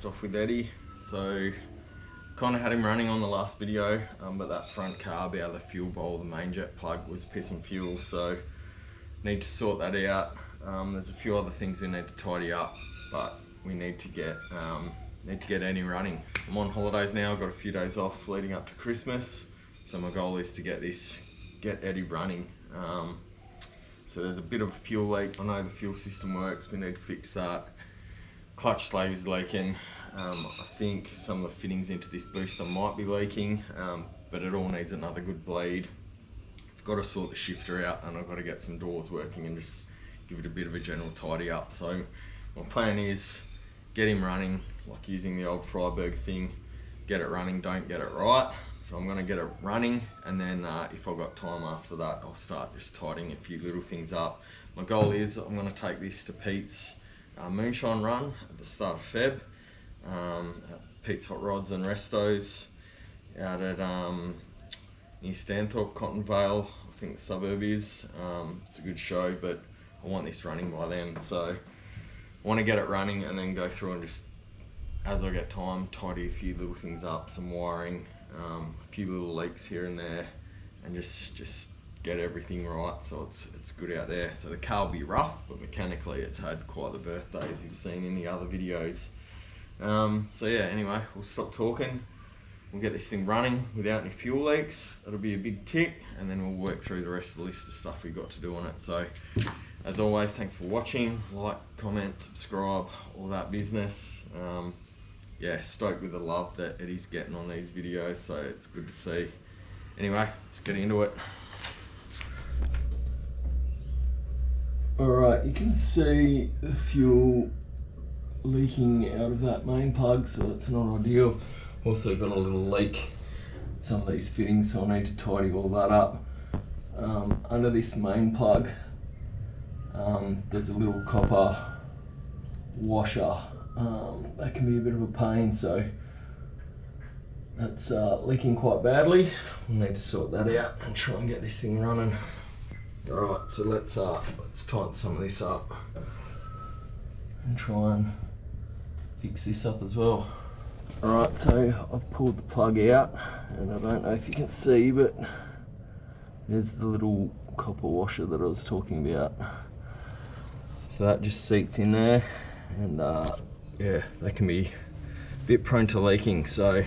off with Eddie. So kind of had him running on the last video, but that front carb out of the fuel bowl, the main jet plug, was pissing fuel, so need to sort that out. There's a few other things we need to tidy up, but we need to get Eddie running. I'm on holidays now, I've got a few days off leading up to Christmas, so my goal is to get Eddie running. So there's a bit of a fuel leak. I know the fuel system works, we need to fix that. Clutch slave is leaking. I think some of the fittings into this booster might be leaking, but it all needs another good bleed. I've got to sort the shifter out, and I've got to get some doors working and just give it a bit of a general tidy up. So my plan is get him running, like using the old Freiburg thing, get it running, don't get it right. So I'm going to get it running, and then if I've got time after that, I'll start just tidying a few little things up. My goal is I'm going to take this to Pete's moonshine run at the start of Feb, at Pete's Hot Rods and Restos out at near Stanthorpe, Cotton Vale, I think the suburb is. It's a good show, but I want this running by then, so I want to get it running and then go through and just, as I get time, tidy a few little things up, some wiring, a few little leaks here and there, and just get everything right so it's good out there. So the car will be rough, but mechanically it's had quite the birthday, as you've seen in the other videos. So yeah, anyway, we'll stop talking. We'll get this thing running without any fuel leaks. That'll be a big tick, and then we'll work through the rest of the list of stuff we've got to do on it. So as always, thanks for watching. Like, comment, subscribe, all that business. Yeah, stoked with the love that Eddie's getting on these videos, so it's good to see. Anyway, let's get into it. Alright, you can see the fuel leaking out of that main plug, so that's not ideal. Also got a little leak in some of these fittings, so I need to tidy all that up. Under this main plug, there's a little copper washer. That can be a bit of a pain, so that's leaking quite badly. We'll need to sort that out and try and get this thing running. Alright, so let's tighten some of this up and try and fix this up as well. Alright, so I've pulled the plug out, and I don't know if you can see, but there's the little copper washer that I was talking about. So that just seats in there, and yeah, they can be a bit prone to leaking. So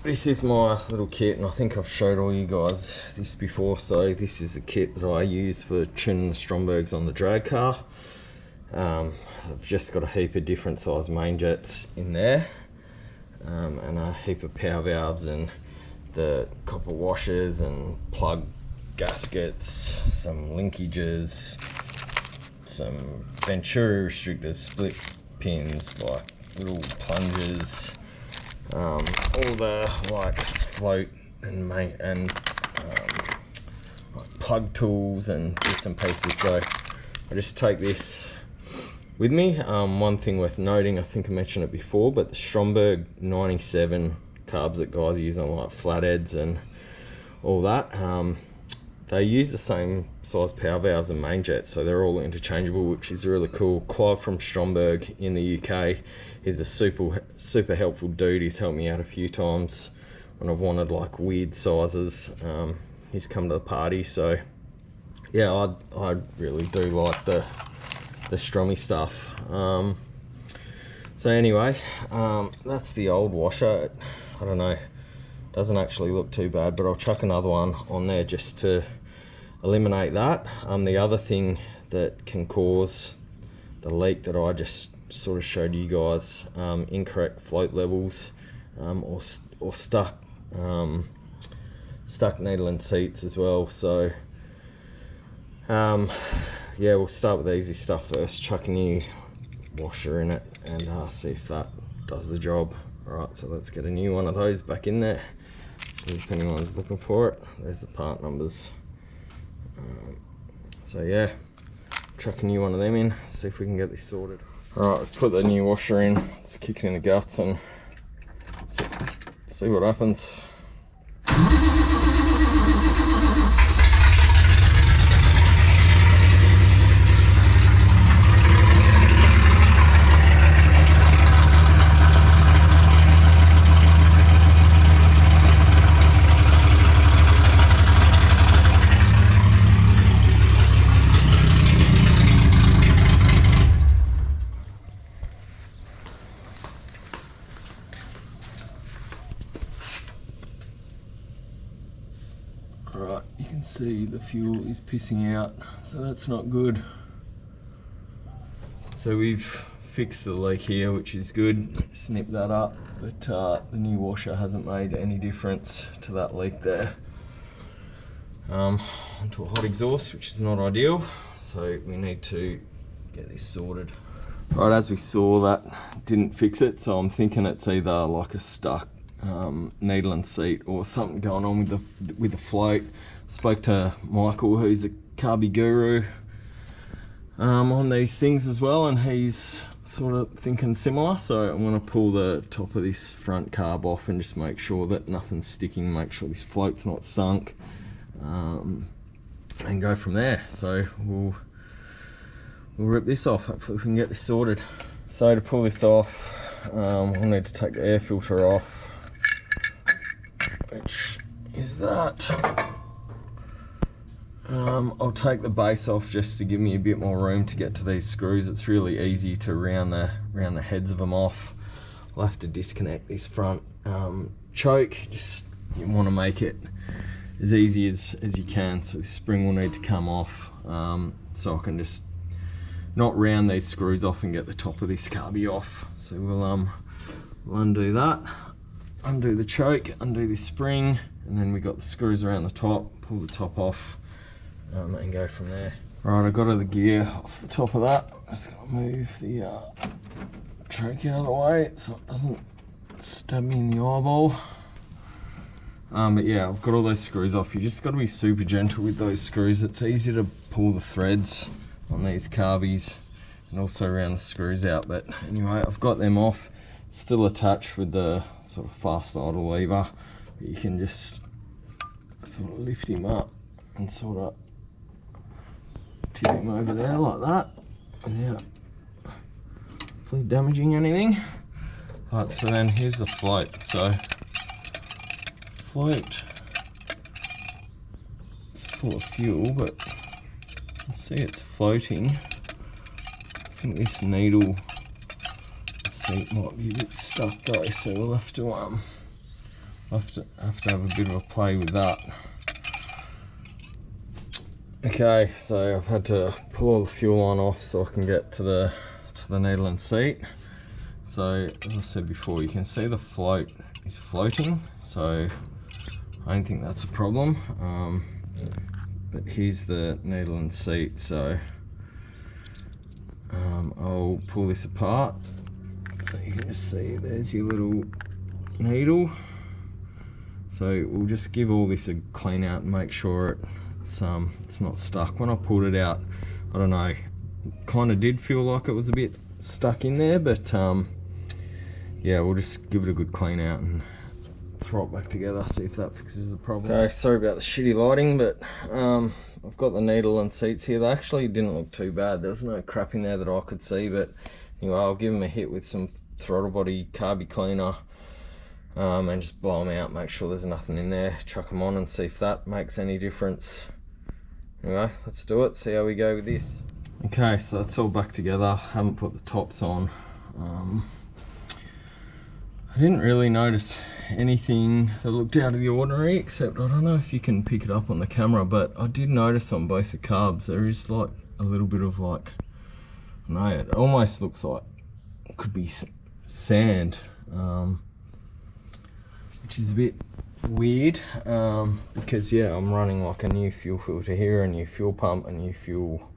this is my little kit, and I think I've showed all you guys this before. So this is the kit that I use for tuning the Strombergs on the drag car. I've just got a heap of different size main jets in there, and a heap of power valves and the copper washers and plug gaskets, some linkages, some Venturi restrictors, split pins, like little plungers, all the like float and like plug tools and bits and pieces. So I just take this with me. One thing worth noting, I think I mentioned it before, but the Stromberg 97 carbs that guys use on like flatheads and all that, they use the same size power valves and main jets, so they're all interchangeable, which is really cool. Clive from Stromberg in the UK is a super helpful dude. He's helped me out a few times when I've wanted like weird sizes. He's come to the party, so yeah, I really do like the Strommy stuff. So anyway, that's the old washer. I don't know, doesn't actually look too bad, but I'll chuck another one on there just to eliminate that. The other thing that can cause the leak that I just sort of showed you guys, incorrect float levels, or stuck needle and seats as well. So yeah, we'll start with the easy stuff first, chuck a new washer in it and see if that does the job. Alright, so let's get a new one of those back in there, if anyone's looking for it. There's the part numbers. So yeah, chuck a new one of them in, see if we can get this sorted. Alright, let's put the new washer in, let's kick it in the guts and see what happens. see the fuel is pissing out, so that's not good. So we've fixed the leak here, which is good. Snip that up, but the new washer hasn't made any difference to that leak there. Onto a hot exhaust, which is not ideal, so we need to get this sorted. Right, as we saw, that didn't fix it, so I'm thinking it's either like a stuck needle and seat or something going on with the float. Spoke to Michael, who's a carby guru, on these things as well, and he's sort of thinking similar. So I'm going to pull the top of this front carb off and just make sure that nothing's sticking, make sure this float's not sunk, and go from there. So we'll rip this off. Hopefully we can get this sorted. So to pull this off, we'll need to take the air filter off, which is that. I'll take the base off just to give me a bit more room to get to these screws. It's really easy to round the heads of them off. I'll have to disconnect this front choke. Just, you want to make it as easy as you can. So the spring will need to come off, so I can just not round these screws off and get the top of this carby off. So we'll undo that, undo the choke, undo this spring, and then we got the screws around the top. Pull the top off, and go from there. Right, I got the gear off the top of that. Just gotta move the choke out of the way so it doesn't stab me in the eyeball. But yeah, I've got all those screws off. You just got to be super gentle with those screws. It's easy to pull the threads on these carbies and also round the screws out. But anyway, I've got them off. Still attached with the sort of fast idle lever. But you can just sort of lift him up and sort of tip him over there like that without hopefully damaging anything. Right, so then here's the float. So float is full of fuel, but you can see it's floating. I think this needle seat might be a bit stuck though, so we'll have to have a bit of a play with that. Okay, so I've had to pull all the fuel line off so I can get to the needle and seat. So as I said before, you can see the float is floating, so I don't think that's a problem. But here's the needle and seat, so I'll pull this apart so you can just see there's your little needle. So we'll just give all this a clean out and make sure it's not stuck. When I pulled it out, I don't know, kind of did feel like it was a bit stuck in there, but yeah, we'll just give it a good clean out and throw it back together, see if that fixes the problem. Okay, sorry about the shitty lighting, but I've got the needle and seats here. They actually didn't look too bad. There was no crap in there that I could see, but anyway, I'll give them a hit with some throttle body carby cleaner, and just blow them out, make sure there's nothing in there, chuck them on and see if that makes any difference. Anyway, let's do it, see how we go with this. Okay, so it's all back together. Haven't put the tops on. I didn't really notice anything that looked out of the ordinary, except I don't know if you can pick it up on the camera, but I did notice on both the carbs there is like a little bit of like, I don't know, it almost looks like it could be sand, which is a bit weird, because yeah, I'm running like a new fuel filter here, a new fuel pump, a new fuel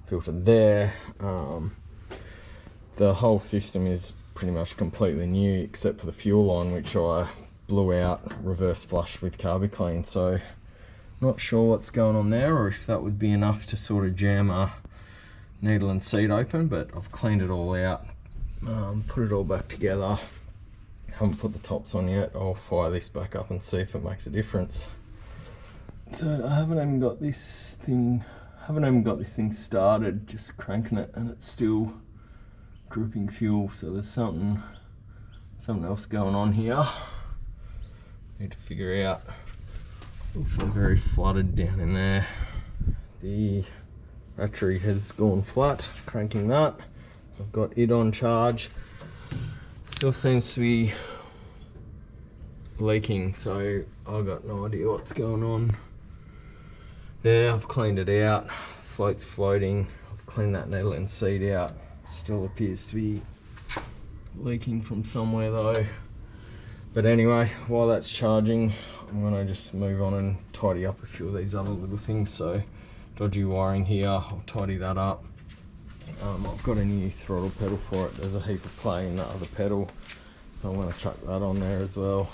filter there. The whole system is pretty much completely new except for the fuel line, which I blew out reverse flush with CarbuClean. So not sure what's going on there, or if that would be enough to sort of jam a needle and seat open, but I've cleaned it all out, put it all back together. Haven't put the tops on yet. I'll fire this back up and see if it makes a difference. So I haven't even got this thing started, just cranking it, and it's still dripping fuel, so there's something else going on here. Need to figure out. Also very flooded down in there. The battery has gone flat, cranking that. I've got it on charge. Still seems to be leaking, so I've got no idea what's going on there. I've cleaned it out, float's floating. I've cleaned that needle and seat out. Still appears to be leaking from somewhere though. But anyway, while that's charging, I'm gonna just move on and tidy up a few of these other little things. So dodgy wiring here, I'll tidy that up. I've got a new throttle pedal for it. There's a heap of play in that other pedal, so I'm gonna chuck that on there as well.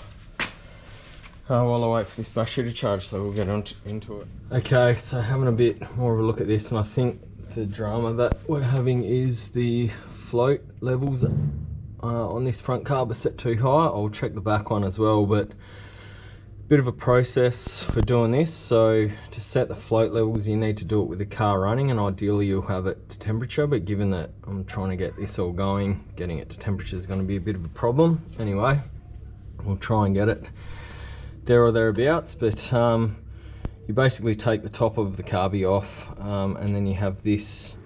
While I wait for this battery to charge, so we'll get into it. Okay, so having a bit more of a look at this, and I think the drama that we're having is the float levels on this front carb are set too high. I'll check the back one as well, but bit of a process for doing this. So to set the float levels, you need to do it with the car running, and ideally you'll have it to temperature, but given that I'm trying to get this all going, getting it to temperature is going to be a bit of a problem. Anyway, we'll try and get it there or thereabouts, but you basically take the top of the carby off, and then you have this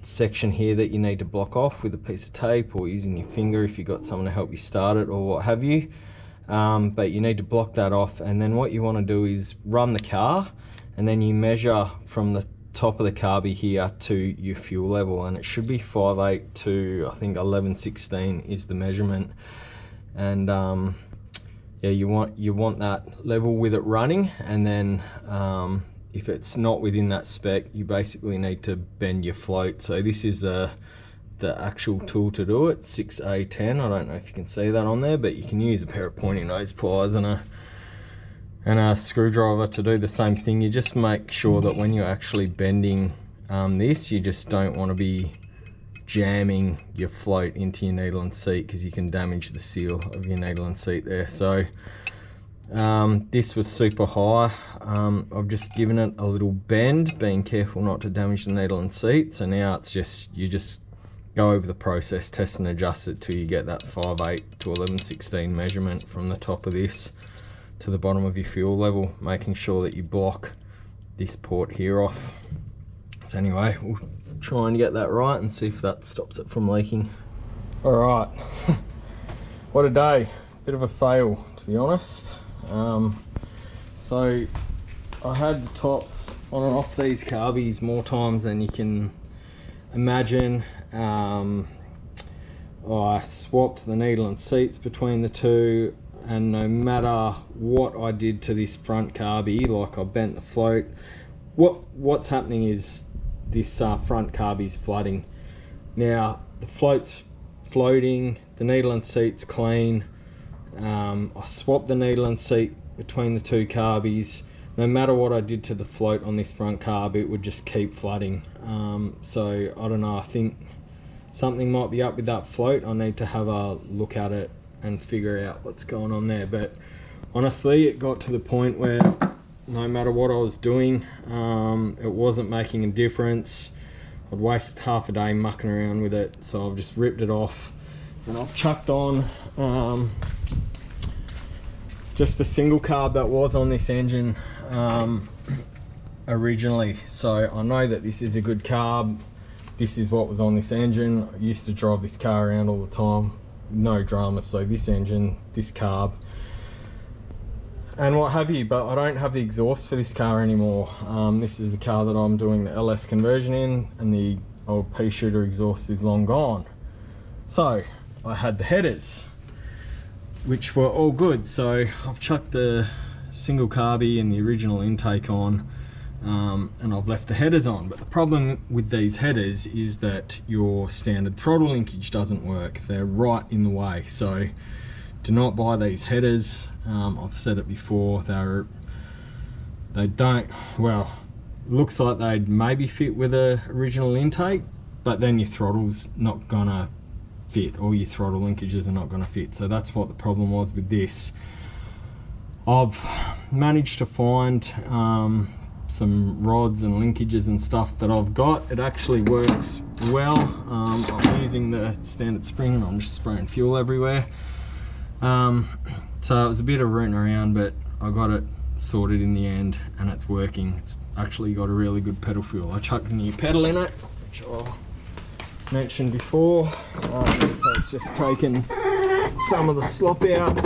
section here that you need to block off with a piece of tape or using your finger if you've got someone to help you start it or what have you. But you need to block that off, and then what you want to do is run the car, and then you measure from the top of the carby here to your fuel level, and it should be 5.8 to I think 11.16 is the measurement. And yeah, you want that level with it running, and then if it's not within that spec, you basically need to bend your float. So this is the actual tool to do it, 6A10. I don't know if you can see that on there, but you can use a pair of pointy nose pliers and a screwdriver to do the same thing. You just make sure that when you're actually bending this, you just don't want to be jamming your float into your needle and seat, because you can damage the seal of your needle and seat there. So this was super high. I've just given it a little bend, being careful not to damage the needle and seat. So now it's just, you just go over the process, test and adjust it till you get that 5.8 to 11.16 measurement from the top of this to the bottom of your fuel level, making sure that you block this port here off. So anyway, we'll try and get that right and see if that stops it from leaking. All right, what a day. Bit of a fail, to be honest. So I had the tops on and off these carbies more times than you can imagine. I swapped the needle and seats between the two, and no matter what I did to this front carby, like I bent the float, what's happening is this front carby's flooding. Now the float's floating, the needle and seat's clean. I swapped the needle and seat between the two carbies. No matter what I did to the float on this front carb, it would just keep flooding. So I don't know, I think something might be up with that float. I need to have a look at it and figure out what's going on there. But honestly, it got to the point where no matter what I was doing, it wasn't making a difference. I'd waste half a day mucking around with it, so I've just ripped it off, and I've chucked on just the single carb that was on this engine originally. So I know that this is a good carb. This is what was on this engine. I used to drive this car around all the time, no drama. So this engine, this carb, and what have you, but I don't have the exhaust for this car anymore. This is the car that I'm doing the LS conversion in, and the old pea shooter exhaust is long gone. So I had the headers, which were all good. So I've chucked the single carby and the original intake on, and I've left the headers on. But the problem with these headers is that your standard throttle linkage doesn't work. They're right in the way. So do not buy these headers. I've said it before, they don't, well, looks like they'd maybe fit with a original intake, but then your throttle's not gonna fit, or your throttle linkages are not gonna fit. So that's what the problem was with this. I've managed to find some rods and linkages and stuff that I've got. It actually works well. I'm using the standard spring, and I'm just spraying fuel everywhere. So it was a bit of rooting around, but I got it sorted in the end, and it's working. It's actually got a really good pedal feel. I chucked a new pedal in it, which I mentioned before. So it's just taken some of the slop out.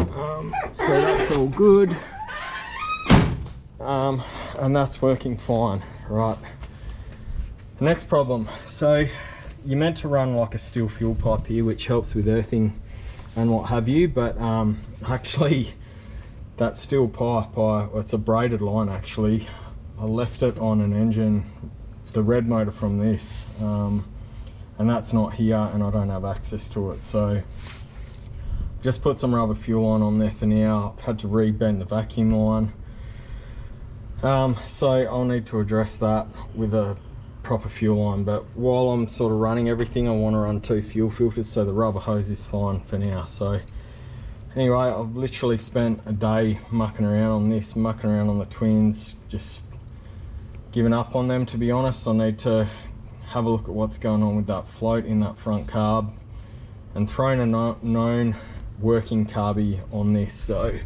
So that's all good. and that's working fine. Right, the next problem, so you're meant to run like a steel fuel pipe here, which helps with earthing and what have you, but actually that steel pipe, it's a braided line actually. I left it on an engine, the red motor from this, and that's not here, and I don't have access to it, so just put some rubber fuel on there for now. I've had to re-bend the vacuum line, so I'll need to address that with a proper fuel line. But while I'm sort of running everything, I want to run 2 fuel filters, so the rubber hose is fine for now. So anyway, I've literally spent a day mucking around on this, mucking around on the twins, just giving up on them, to be honest. I need to have a look at what's going on with that float in that front carb, and throwing a known working carby on this. So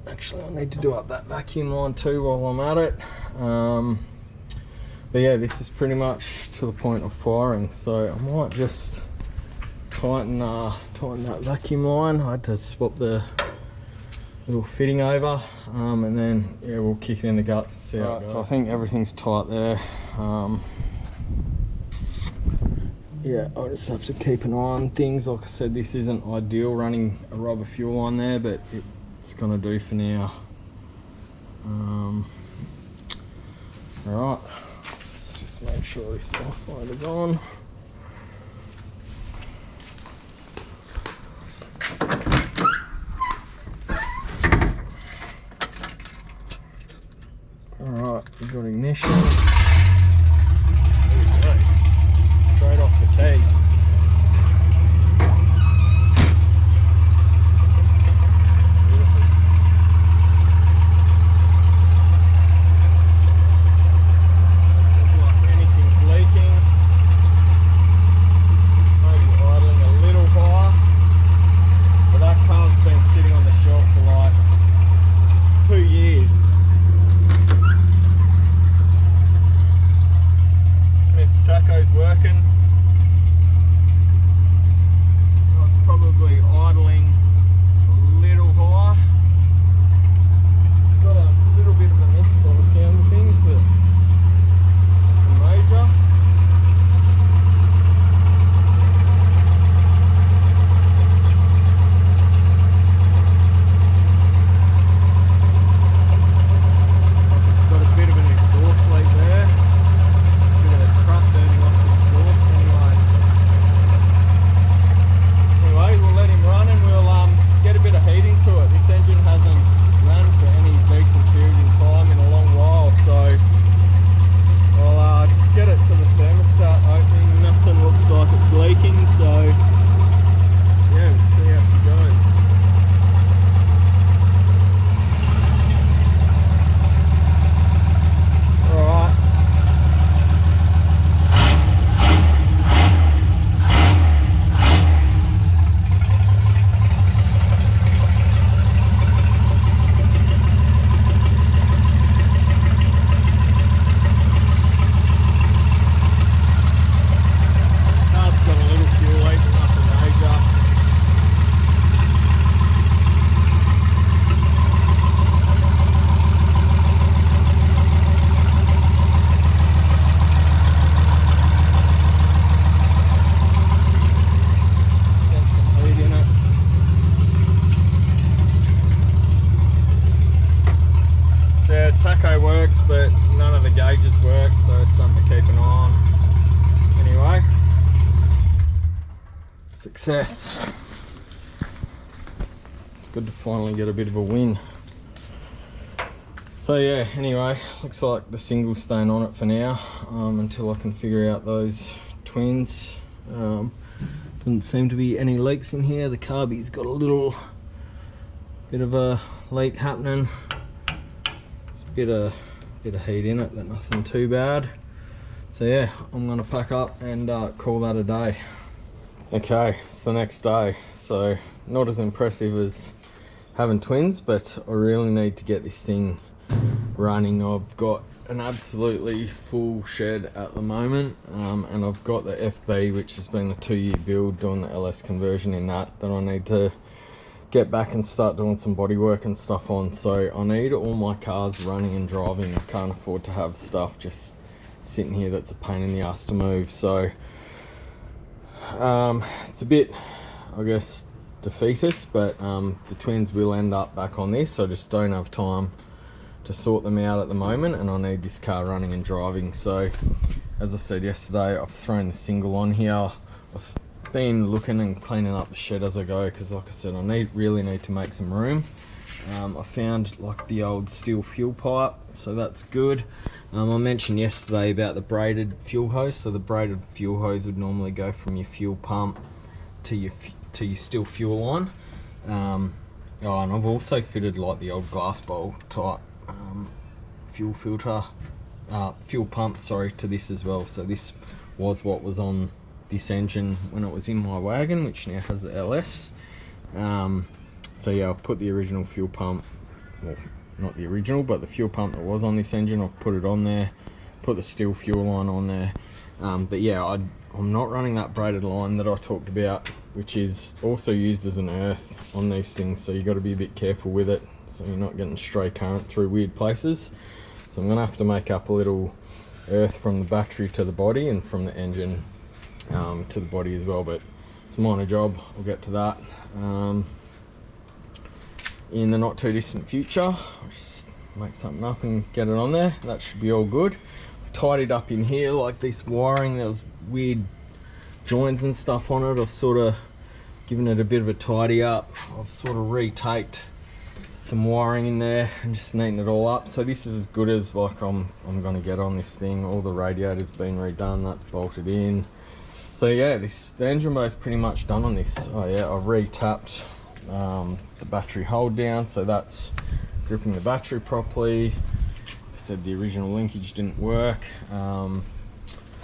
actually I need to do up that vacuum line too while I'm at it. But yeah, this is pretty much to the point of firing, so I might just tighten that vacuum line. I had to swap the little fitting over, and then yeah, we'll kick it in the guts and see how it goes. So I think everything's tight there. Yeah, I just have to keep an eye on things. Like I said, this isn't ideal running a rubber fuel line there, but it's gonna do for now. Alright, let's just make sure this oscillator's on. Alright, we've got ignition. There we go. Straight off the tee. tacho works, but none of the gauges work, so it's something to keep an eye on. Anyway, success. It's good to finally get a bit of a win. So yeah, anyway, looks like the single's staying on it for now, until I can figure out those twins. Doesn't seem to be any leaks in here. The carby's got a little bit of a leak happening. There's a bit of heat in it, but nothing too bad. So yeah, I'm gonna pack up and call that a day. Okay, it's the next day. So not as impressive as having twins, but I really need to get this thing running. I've got an absolutely full shed at the moment, and I've got the FB, which has been a 2-year build, doing the LS conversion in that I need to get back and start doing some body work and stuff on. So I need all my cars running and driving. I can't afford to have stuff just sitting here that's a pain in the ass to move. So it's a bit, I guess, defeatist, but the twins will end up back on this. I just don't have time to sort them out at the moment, and I need this car running and driving. So as I said yesterday, I've thrown the single on here. I've been looking and cleaning up the shed as I go, because like I said, I really need to make some room. I found like the old steel fuel pipe, so that's good. I mentioned yesterday about the braided fuel hose. So the braided fuel hose would normally go from your fuel pump to your steel fuel line. And I've also fitted like the old glass bowl type fuel filter, fuel pump, sorry, to this as well. So this was what was on this engine when it was in my wagon, which now has the LS. So yeah, I've put the original fuel pump, well, not the original, but the fuel pump that was on this engine, I've put it on there, put the steel fuel line on there. But yeah, I'm not running that braided line that I talked about, which is also used as an earth on these things, so you got to be a bit careful with it so you're not getting stray current through weird places. So I'm gonna have to make up a little earth from the battery to the body, and from the engine to the body as well, but it's a minor job. I'll get to that in the not too distant future. I'll just make something up and get it on there. That should be all good. I've tidied up in here, like this wiring, there was weird joints and stuff on it. I've sort of given it a bit of a tidy up. I've sort of retaped some wiring in there and just neaten it all up. So this is as good as like I'm going to get on this thing. All the radiator's been redone, that's bolted in. So yeah, the engine bay is pretty much done on this. Oh yeah, I've re-tapped the battery hold down, so that's gripping the battery properly. Like I said, the original linkage didn't work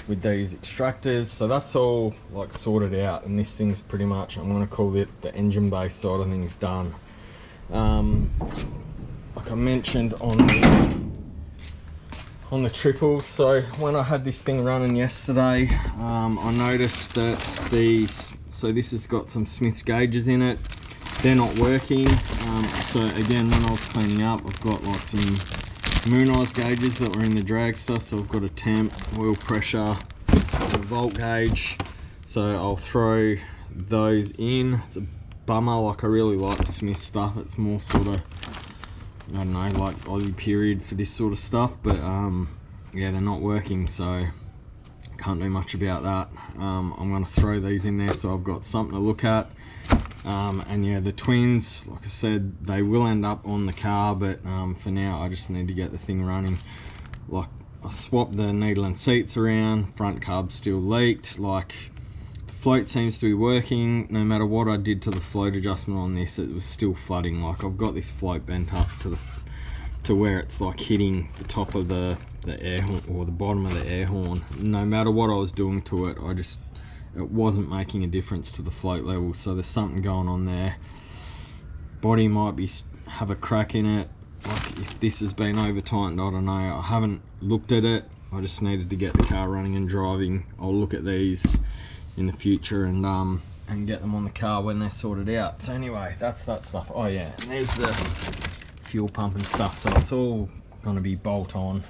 with these extractors, so that's all like sorted out, and this thing's pretty much, I'm going to call it the engine bay side of things done. Like I mentioned on the triples, so when I had this thing running yesterday, I noticed that so this has got some Smith's gauges in it. They're not working. So again, when I was cleaning up, I've got like some Mooneyes gauges that were in the dragster. So I've got a temp, oil pressure, a volt gauge. So I'll throw those in. It's a bummer, like I really like the Smith stuff. It's more sort of, I don't know, like Aussie period for this sort of stuff, but yeah, they're not working, so can't do much about that. I'm going to throw these in there so I've got something to look at. And yeah, the twins, like I said, they will end up on the car, but for now I just need to get the thing running. Like, I swapped the needle and seats around, front carb still leaked, like the float seems to be working. No matter what I did to the float adjustment on this, it was still flooding. Like, I've got this float bent up to where it's like hitting the top of the air horn, or the bottom of the air horn. No matter what I was doing to it, it wasn't making a difference to the float level. So there's something going on there. Body might have a crack in it. Like, if this has been over tightened, I don't know. I haven't looked at it. I just needed to get the car running and driving. I'll look at these in the future and get them on the car when they're sorted out. So anyway, that's that stuff. Oh yeah, and there's the fuel pump and stuff. So it's all going to be bolt on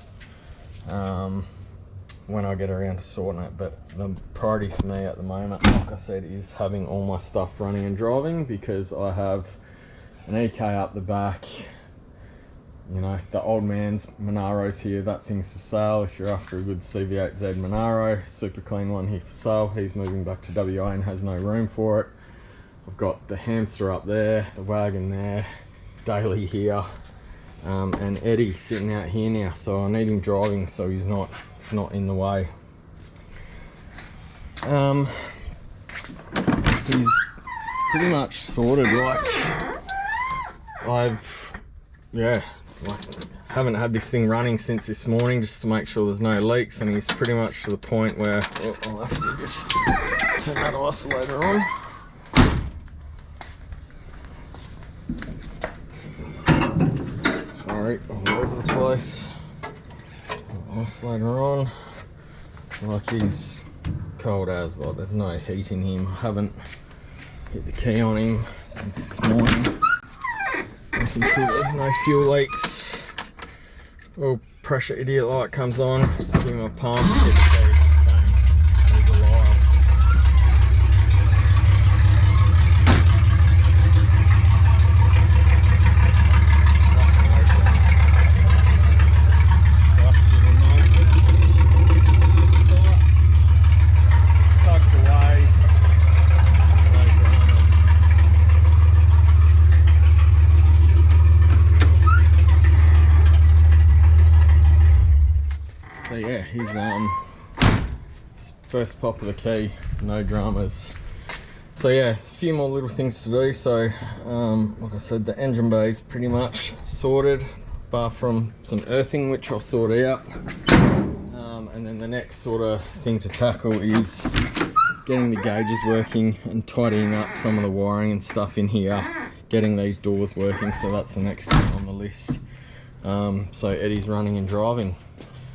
when I get around to sorting it. But the priority for me at the moment, like I said, is having all my stuff running and driving, because I have an EK up the back. You know, the old man's Monaro's here. That thing's for sale if you're after a good CV8Z Monaro. Super clean one here for sale. He's moving back to WA and has no room for it. I've got the hamster up there, the wagon there, Daily here, and Eddie sitting out here now. So I need him driving so he's not in the way. He's pretty much sorted. Like, haven't had this thing running since this morning just to make sure there's no leaks, and he's pretty much to the point where I'll have to just turn that isolator on. Sorry, all over the place. Isolator on. Like, he's cold as, like there's no heat in him. I haven't hit the key on him since this morning, making sure there's no fuel leaks. Little pressure idiot light comes on, just give him a pump, hit the key, bang, he's alive. So yeah, he's first pop of the key, no dramas. So yeah, a few more little things to do. So like I said, the engine bay is pretty much sorted, bar from some earthing which I'll sort out. And then the next sort of thing to tackle is getting the gauges working and tidying up some of the wiring and stuff in here, getting these doors working. So that's the next thing on the list. So Eddie's running and driving.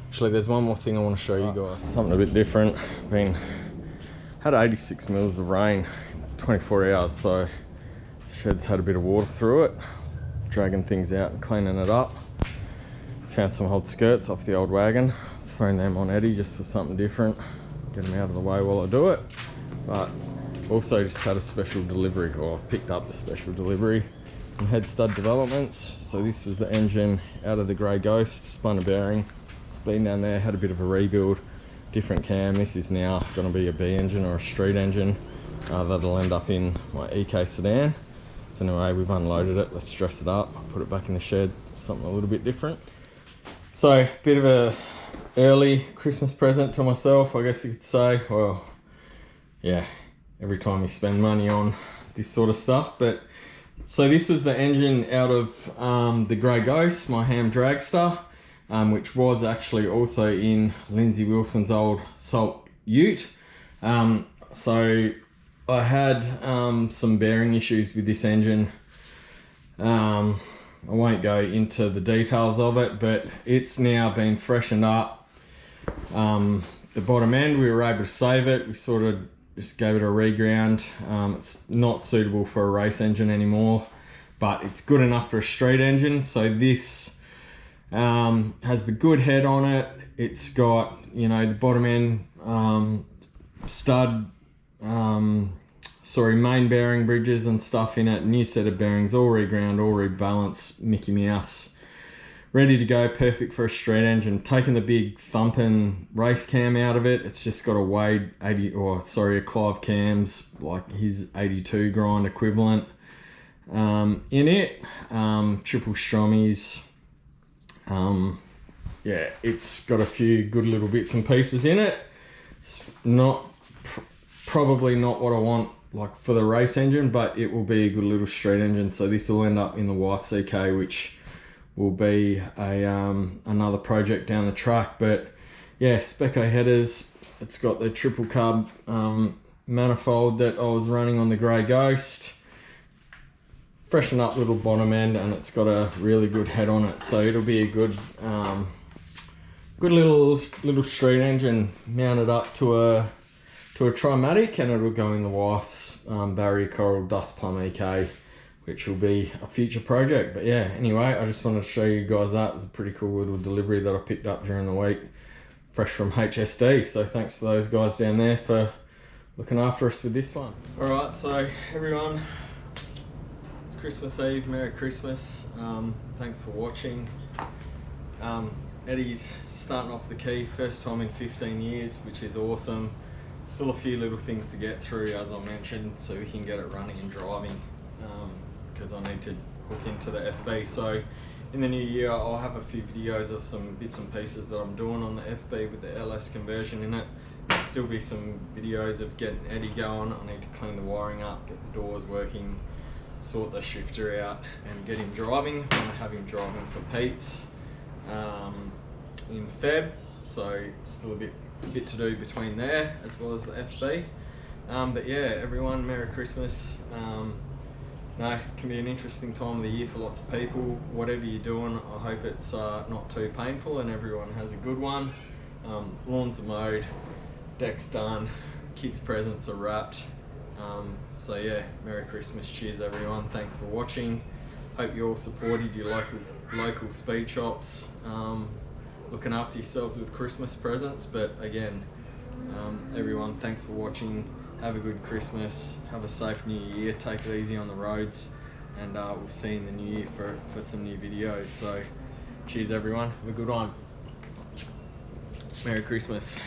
Actually, there's one more thing I want to show you guys. Something a bit different. Had 86 mils of rain, 24 hours, so shed's had a bit of water through it. Dragging things out and cleaning it up. Found some old skirts off the old wagon. Thrown them on Eddie just for something different. Get them out of the way while I do it. But also just had a special delivery, or I've picked up the special delivery from Head Stud Developments. So this was the engine out of the Grey Ghost, spun a bearing. Been down there, had a bit of a rebuild, different cam. This is now going to be a B engine or a street engine that'll end up in my EK sedan. So anyway, we've unloaded it, let's dress it up, put it back in the shed, something a little bit different. So bit of a early Christmas present to myself, I guess you could say. Well, yeah, every time you spend money on this sort of stuff. But so this was the engine out of the Grey Ghost, my ham dragster. Which was actually also in Lindsay Wilson's old Salt Ute. So I had some bearing issues with this engine. I won't go into the details of it, but it's now been freshened up. The bottom end, we were able to save it. We sort of just gave it a reground. It's not suitable for a race engine anymore, but it's good enough for a street engine. So this has the good head on it. It's got, you know, the bottom end main bearing bridges and stuff in it. New set of bearings, all reground, all rebalanced, Mickey Mouse, ready to go, perfect for a street engine. Taking the big thumping race cam out of it. It's just got a Wade a Clive cams, like his 82 grind equivalent in it. Triple Stromies. Yeah, it's got a few good little bits and pieces in it. It's probably not what I want like for the race engine, but it will be a good little street engine. So this will end up in the wife's EK, which will be another project down the track. But yeah, Specco headers. It's got the triple carb manifold that I was running on the Grey Ghost. Freshen up little bottom end, and it's got a really good head on it, so it'll be a good good little street engine mounted up to a Trimatic, and it'll go in the wife's Barrier Coral Dust Plum EK, which will be a future project. But yeah, anyway, I just wanted to show you guys that. It was a pretty cool little delivery that I picked up during the week, fresh from HSD. So thanks to those guys down there for looking after us with this one. All right, so everyone, Christmas Eve, Merry Christmas. Thanks for watching. Eddie's starting off the key, first time in 15 years, which is awesome. Still a few little things to get through, as I mentioned, so we can get it running and driving, because I need to hook into the FB. So in the new year, I'll have a few videos of some bits and pieces that I'm doing on the FB with the LS conversion in it. There'll still be some videos of getting Eddie going. I need to clean the wiring up, get the doors working, sort the shifter out, and get him driving. I'm going to have him driving for Pete's in Feb, so still a bit to do between there as well as the FB. But yeah, everyone, Merry Christmas. It can be an interesting time of the year for lots of people. Whatever you're doing, I hope it's not too painful and everyone has a good one. Lawns are mowed, deck's done, kids' presents are wrapped, So yeah, Merry Christmas, cheers everyone, thanks for watching. Hope you all supported your local speed shops, looking after yourselves with Christmas presents. But again, everyone, thanks for watching. Have a good Christmas, have a safe new year, take it easy on the roads, and we'll see you in the new year for some new videos. So cheers everyone, have a good one. Merry Christmas.